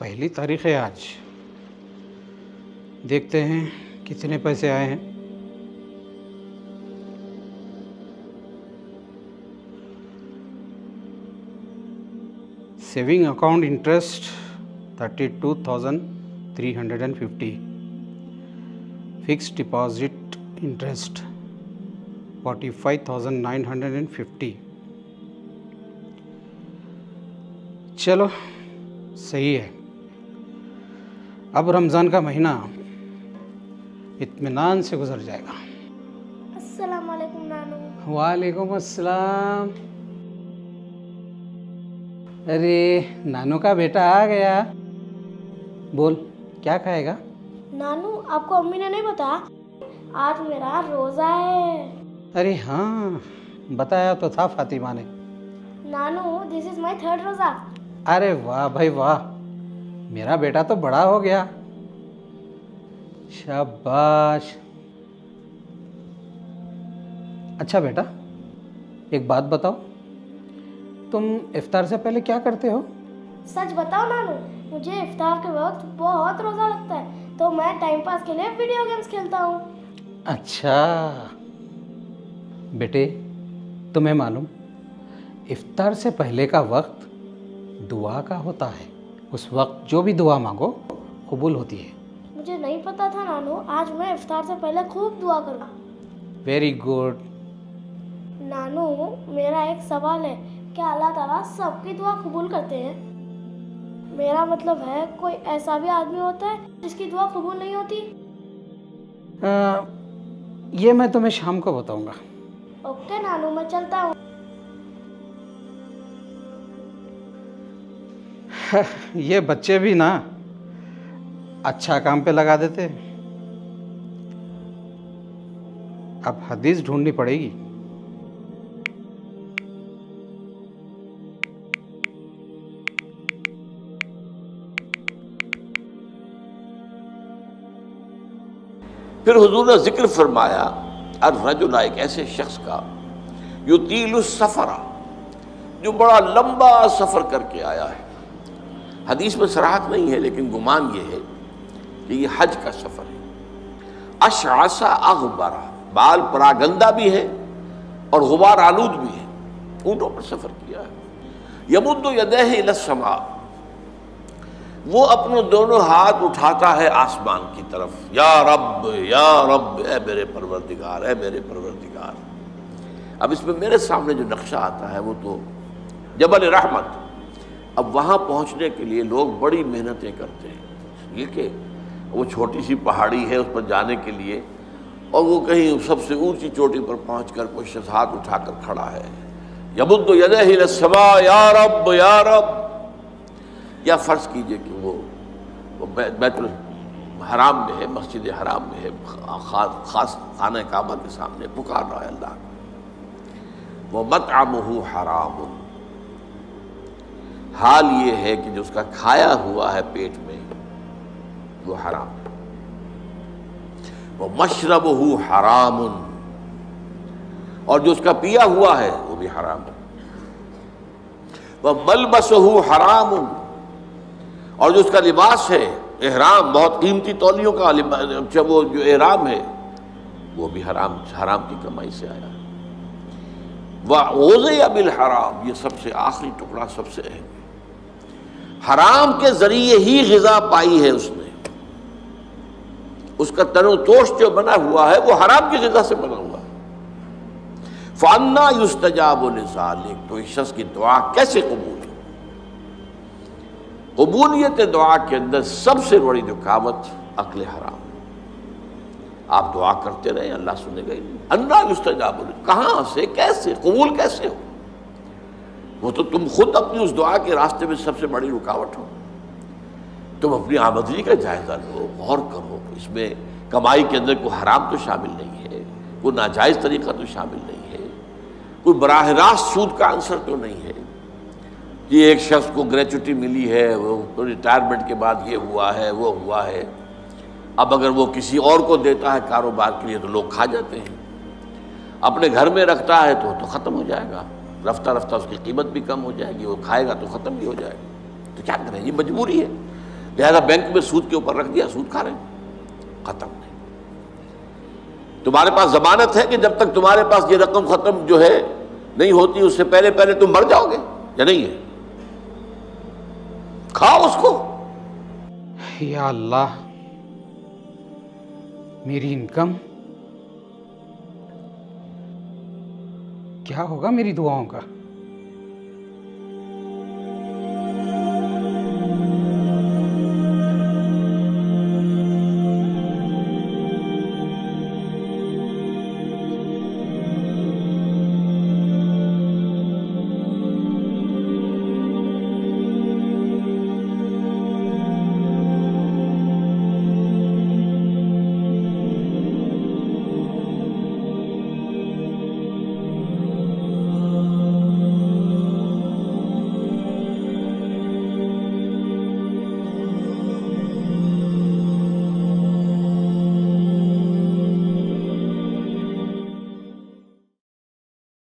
पहली तारीख है आज। देखते हैं कितने पैसे आए हैं। Saving account interest 32,350। Fixed deposit interest 45,950। चलो सही है। अब रमज़ान का महीना इत्मीनान से गुजर जाएगा। अस्सलाम वालेकुम नानू। वालेकुम अस्सलाम। अरे नानू का बेटा आ गया। बोल क्या खाएगा? नानू आपको अम्मी ने नहीं बताया आज मेरा रोज़ा है। अरे हाँ बताया तो था फातिमा ने। नानू दिस इज माय थर्ड रोज़ा। अरे वाह भाई वाह, मेरा बेटा तो बड़ा हो गया। शाबाश। अच्छा बेटा एक बात बताओ, तुम इफ्तार से पहले क्या करते हो? सच बताओ नानू, मुझे इफ्तार के वक्त बहुत रोज़ा लगता है तो मैं टाइम पास के लिए वीडियो गेम्स खेलता हूँ। अच्छा बेटे, तुम्हें मालूम इफ्तार से पहले का वक्त दुआ का होता है। उस वक्त जो भी दुआ मांगो कबूल होती है। मुझे नहीं पता था नानू, आज मैं इफ्तार से पहले खूब दुआ करूँगा। Very good. नानू मेरा एक सवाल है, क्या अल्लाह ताला सबकी दुआ कबूल करते हैं? मेरा मतलब है कोई ऐसा भी आदमी होता है जिसकी दुआ कबूल नहीं होती? ये मैं तुम्हें शाम को बताऊंगा। ओके नानू मैं चलता हूँ। ये बच्चे भी ना अच्छा काम पे लगा देते। अब हदीस ढूंढनी पड़ेगी। फिर हुजूर ने जिक्र फरमाया अर्रजुला, एक ऐसे शख्स का युतीलुस सफरा, जो बड़ा लंबा सफर करके आया है। हदीस में सराहत नहीं है लेकिन गुमान ये है कि ये हज का सफर है। अशआसा अगबरा, बाल परागंदा भी है और गुबार आलूद भी है। ऊँटों पर सफर किया है। यमुद्दु यदैहि इलस्समा, वो अपने दोनों हाथ उठाता है आसमान की तरफ। या रब ए मेरे परवरदिगार, ए मेरे परवरदिगार। अब इसमें मेरे सामने जो नक्शा आता है वो तो जबल रहमत। अब वहाँ पहुँचने के लिए लोग बड़ी मेहनतें करते हैं। ये कि वो छोटी सी पहाड़ी है, उस पर जाने के लिए, और वो कहीं सबसे ऊंची चोटी पर पहुँचकर कोई शख्स हाथ उठाकर खड़ा है। यमुद्दु यदैहि इलस्समा या रब या रब। या फ़र्ज़ कीजिए कि वो बैतुल हराम में है, मस्जिद हराम में है, ख़ास खाना काबा के सामने पुकार रहा है अल्लाह। वो मतअमुहु हराम, हाल ये है कि जो उसका खाया हुआ है पेट में वो हराम है। वो मशरबहु हरामुन, और जो उसका पिया हुआ है वो भी हराम है। वह मलबसहु हरामुन, और जो उसका लिबास है एहराम, बहुत कीमती तौलियों का वो जो एहराम है वो भी हराम की कमाई से आया। वह ओज़िया बिल हराम, ये सबसे आखिरी टुकड़ा सबसे अहम है। हराम के जरिए ही ग़िज़ा पाई है उसने। उसका तनो तोश जो बना हुआ है वो हराम की ग़िज़ा से बना हुआ है। फ़अन्ना युस्तजाबु लिज़ालिक, तो इस शख्स की दुआ कैसे कबूल? कबूलियत दुआ के अंदर सबसे बड़ी रुकावट अक्ल हराम। आप दुआ करते रहे अल्लाह सुनेगा ही नहीं। अन्ना युस्तजाबु, कहाँ से कैसे कबूल कैसे हो? वो तो तुम खुद अपनी उस दुआ के रास्ते में सबसे बड़ी रुकावट हो। तुम अपनी आमदनी का जायजा लो, गौर करो, इसमें कमाई के अंदर कोई हराम तो शामिल नहीं है, कोई नाजायज़ तरीका तो शामिल नहीं है, कोई बराह रास्त सूद का आंसर तो नहीं है कि एक शख्स को ग्रेचुटी मिली है, वो रिटायरमेंट के बाद ये हुआ है वो हुआ है, अब अगर वो किसी और को देता है कारोबार के लिए तो लोग खा जाते हैं, अपने घर में रखता है तो ख़त्म हो जाएगा, रफ्ता रफ्ता उसकी कीमत भी कम हो जाएगी, वो खाएगा तो ख़त्म भी हो जाएगा। तो क्या करें, ये मजबूरी है। लिहाजा बैंक में सूद के ऊपर रख दिया, सूद खा रहे हैं, खत्म नहीं। तुम्हारे पास जमानत है कि जब तक तुम्हारे पास ये रकम खत्म जो है नहीं होती उससे पहले पहले तुम मर जाओगे या नहीं है? खाओ उसको। या अल्लाह, मेरी इनकम क्या होगा मेरी दुआओं का?